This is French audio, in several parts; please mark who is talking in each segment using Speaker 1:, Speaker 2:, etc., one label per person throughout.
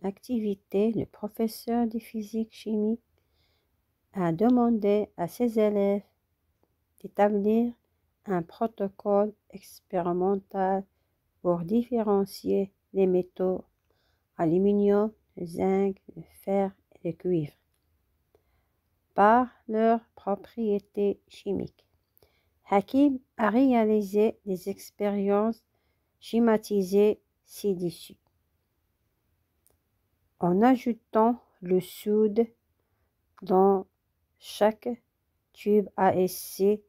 Speaker 1: activité, le professeur de physique-chimie a demandé à ses élèves d'établir un protocole expérimental pour différencier les métaux aluminium, le zinc, le fer et le cuivre par leurs propriétés chimiques. Hakim a réalisé des expériences schématisées ci-dessus. En ajoutant le soude dans chaque tube ASC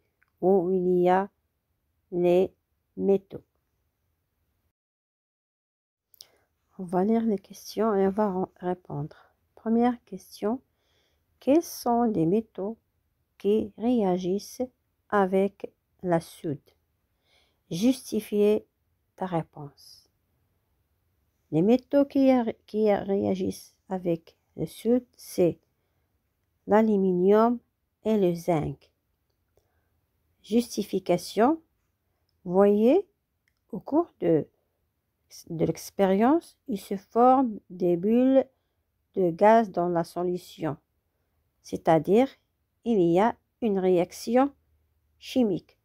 Speaker 1: où il y a les métaux. On va lire les questions et on va répondre. Première question. Quels sont les métaux qui réagissent avec la soude? Justifiez ta réponse. Les métaux qui réagissent avec le soude, c'est l'aluminium et le zinc. Justification. Voyez, au cours de l'expérience, il se forme des bulles de gaz dans la solution, c'est-à-dire il y a une réaction chimique.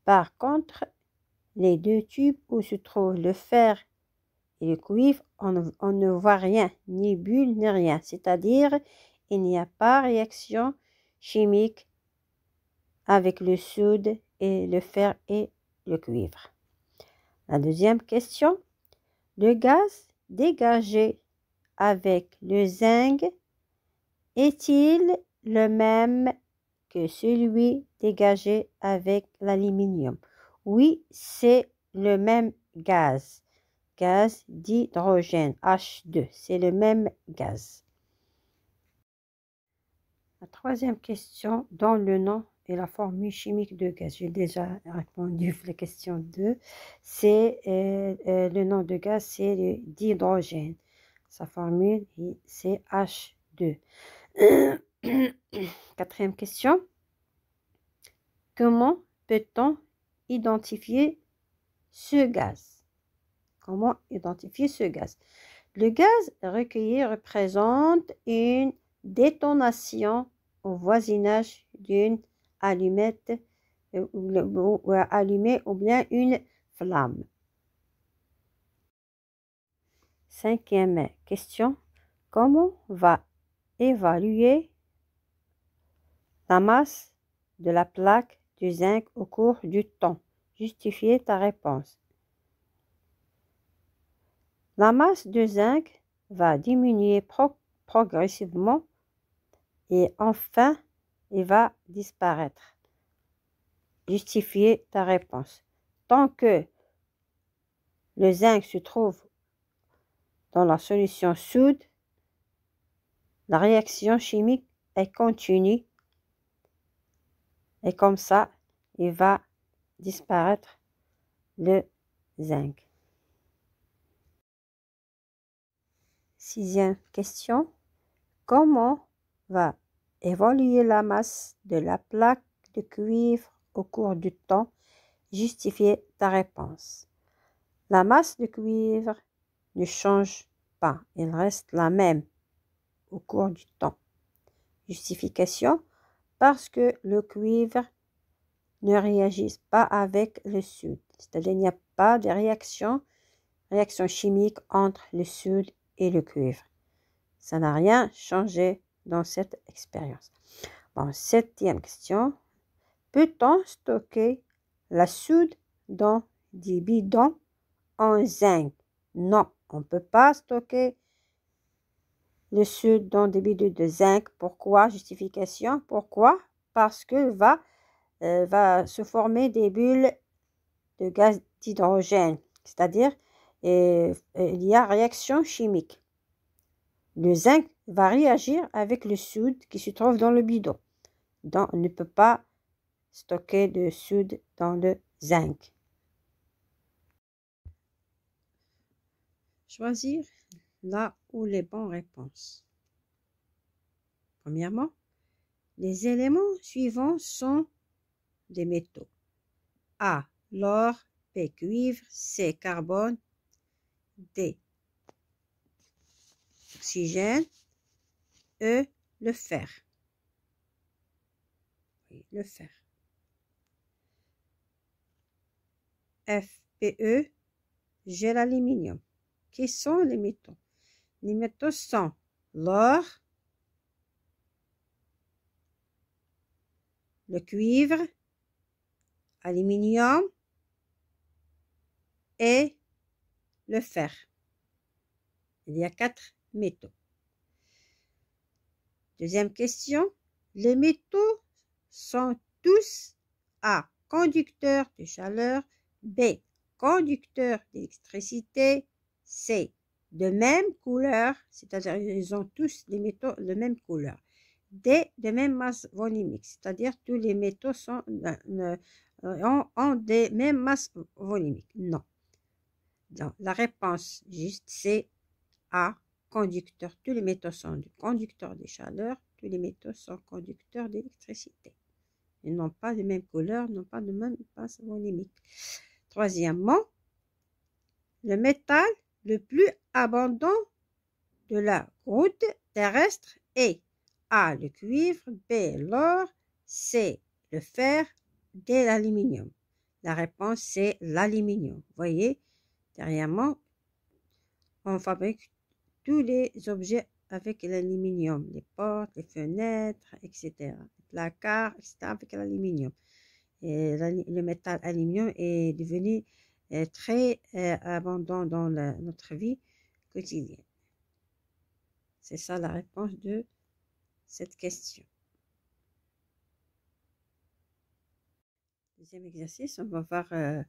Speaker 1: Par contre, les deux tubes où se trouvent le fer et le cuivre, on ne voit rien, ni bulle, ni rien, c'est-à-dire il n'y a pas réaction chimique avec le soude et le fer et le cuivre. La deuxième question, le gaz dégagé avec le zinc est-il le même que celui dégagé avec l'aluminium? Oui, c'est le même gaz. Gaz d'hydrogène, H2, c'est le même gaz. La troisième question, dans le nom et la formule chimique de gaz. J'ai déjà répondu à la question 2. C'est le nom de gaz, c'est le d'hydrogène. Sa formule, c'est H2. Quatrième question. Comment peut-on identifier ce gaz? Comment identifier ce gaz? Le gaz recueilli représente une détonation au voisinage d'une allumette allumée ou bien une flamme. Cinquième question. Comment va évaluer la masse de la plaque du zinc au cours du temps? Justifiez ta réponse. La masse de zinc va diminuer progressivement et enfin, il va disparaître. Justifiez ta réponse. Tant que le zinc se trouve dans la solution soude, la réaction chimique est continue et comme ça, il va disparaître le zinc. Sixième question. Comment va évoluer la masse de la plaque de cuivre au cours du temps? Justifiez ta réponse. La masse de cuivre ne change pas, elle reste la même au cours du temps. Justification, parce que le cuivre ne réagit pas avec le soude, c'est-à-dire il n'y a pas de réaction chimique entre le soude et le cuivre. Ça n'a rien changé dans cette expérience. Bon, septième question. Peut-on stocker la soude dans des bidons en zinc? Non, on ne peut pas stocker le soude dans des bidons de zinc. Pourquoi? Justification. Pourquoi? Parce que va se former des bulles de gaz d'hydrogène, c'est-à-dire il y a réaction chimique. Le zinc va réagir avec le soude qui se trouve dans le bidon. Donc, on ne peut pas stocker de soude dans le zinc. Choisir là où les bonnes réponses. Premièrement, les éléments suivants sont des métaux. A, l'or, B, cuivre, C, carbone, D, l'oxygène. E, le fer. Oui, le fer. F, Pe, G, l'aluminium. Qui sont les métaux? Les métaux sont l'or, le cuivre, aluminium et le fer. Il y a 4 métaux. Deuxième question. Les métaux sont tous A, conducteurs de chaleur, B, conducteurs d'électricité, C, de même couleur, c'est-à-dire ils ont tous les métaux de même couleur, D, de même masse volumique, c'est-à-dire tous les métaux sont, ont des mêmes masses volumiques. Non. Donc, la réponse juste c'est A, conducteurs. Tous les métaux sont conducteurs de chaleur, tous les métaux sont conducteurs d'électricité. Ils n'ont pas de même couleur, n'ont pas de même masse volumique. Troisièmement, le métal le plus abondant de la croûte terrestre est A, le cuivre, B, l'or, C, le fer, D, l'aluminium. La réponse c'est l'aluminium. Vous voyez, dernièrement, on fabrique tous les objets avec l'aluminium, les portes, les fenêtres, etc. Les placards, etc. avec l'aluminium. Et le métal aluminium est devenu très abondant dans notre vie quotidienne. C'est ça la réponse de cette question. Deuxième exercice, on va voir la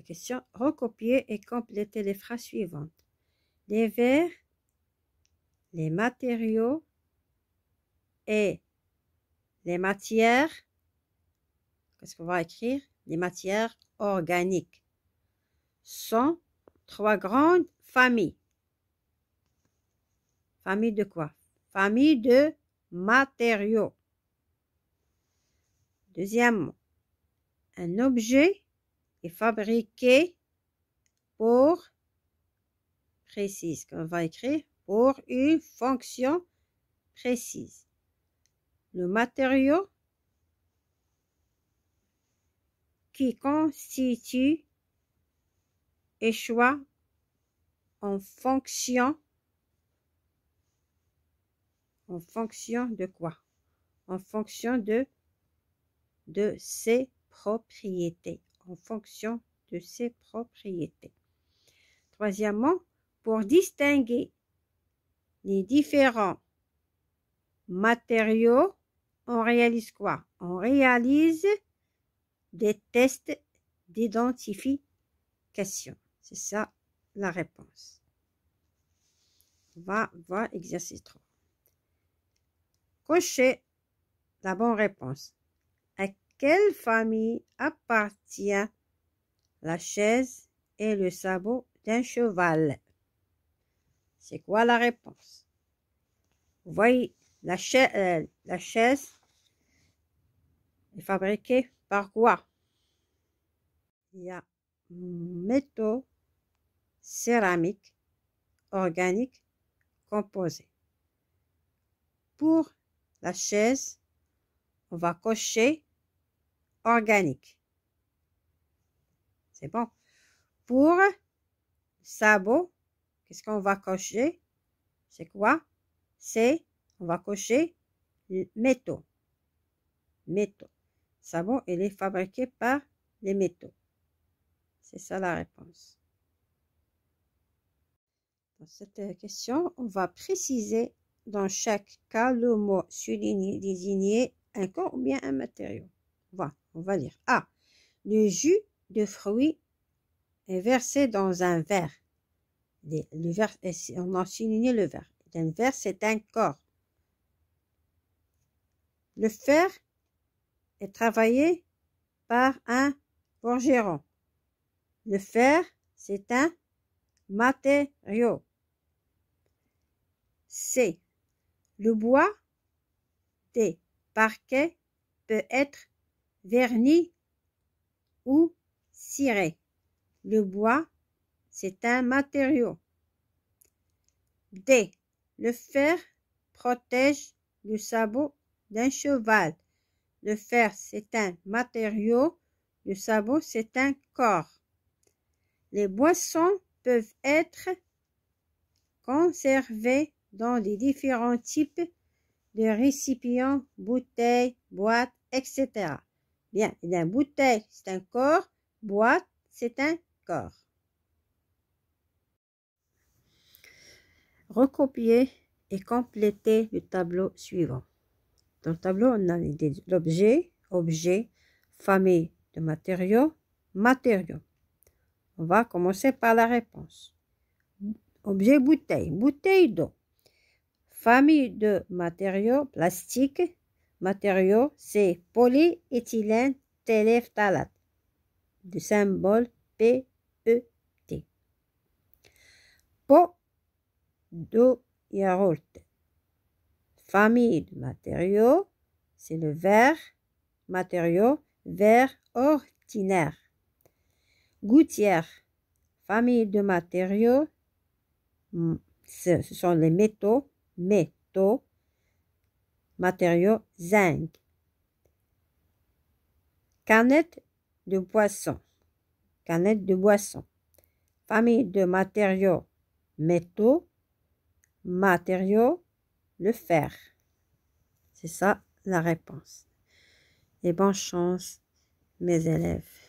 Speaker 1: question. Recopier et compléter les phrases suivantes. Les verres, les matériaux et les matières. Qu'est-ce qu'on va écrire? Les matières organiques sont 3 grandes familles. Famille de quoi? Famille de matériaux. Deuxièmement, un objet est fabriqué pour, précise, qu'on va écrire, pour une fonction précise. Le matériau qui constitue et choix en fonction de quoi? En fonction de ses propriétés. En fonction de ses propriétés. Troisièmement, pour distinguer les différents matériaux, on réalise quoi? On réalise des tests d'identification. C'est ça la réponse. On va voir exercice 3. Cochez la bonne réponse. À quelle famille appartient la chaise et le sabot d'un cheval? C'est quoi la réponse? Vous voyez, la chaise est fabriquée par quoi? Il y a métaux, céramique, organique, composé. Pour la chaise, on va cocher organique. C'est bon. Pour le sabot, qu'est-ce qu'on va cocher? C'est quoi? On va cocher métaux. Métaux. Sabot, il est fabriqué par les métaux. C'est ça la réponse. Dans cette question, on va préciser dans chaque cas le mot souligné, désigné un corps ou bien un matériau. On va lire. A. Le jus de fruits est versé dans un verre. Le verre, on a souligné le verre. Un verre, c'est un corps. Le fer est travaillé par un forgeron. Le fer, c'est un matériau. C. Le bois des parquets peut être verni ou ciré. Le bois, c'est un matériau. D. Le fer protège le sabot d'un cheval. Le fer, c'est un matériau. Le sabot, c'est un corps. Les boissons peuvent être conservées dans des différents types de récipients, bouteilles, boîtes, etc. Bien, une bouteille, c'est un corps. Boîte, c'est un corps. Recopier et compléter le tableau suivant. Dans le tableau, on a l'objet, objet, famille de matériaux, matériaux. On va commencer par la réponse. Objet, bouteille, bouteille d'eau. Famille de matériaux, plastique, matériaux, c'est polyéthylène téréphtalate, du symbole PET. Pot d'eau yaourt. Famille de matériaux, c'est le verre, matériaux, verre ordinaire. Gouttière, famille de matériaux, ce sont les métaux, matériaux, zinc. Canette de boisson, famille de matériaux, métaux, matériaux, le fer. C'est ça la réponse. Et bonne chance, mes élèves.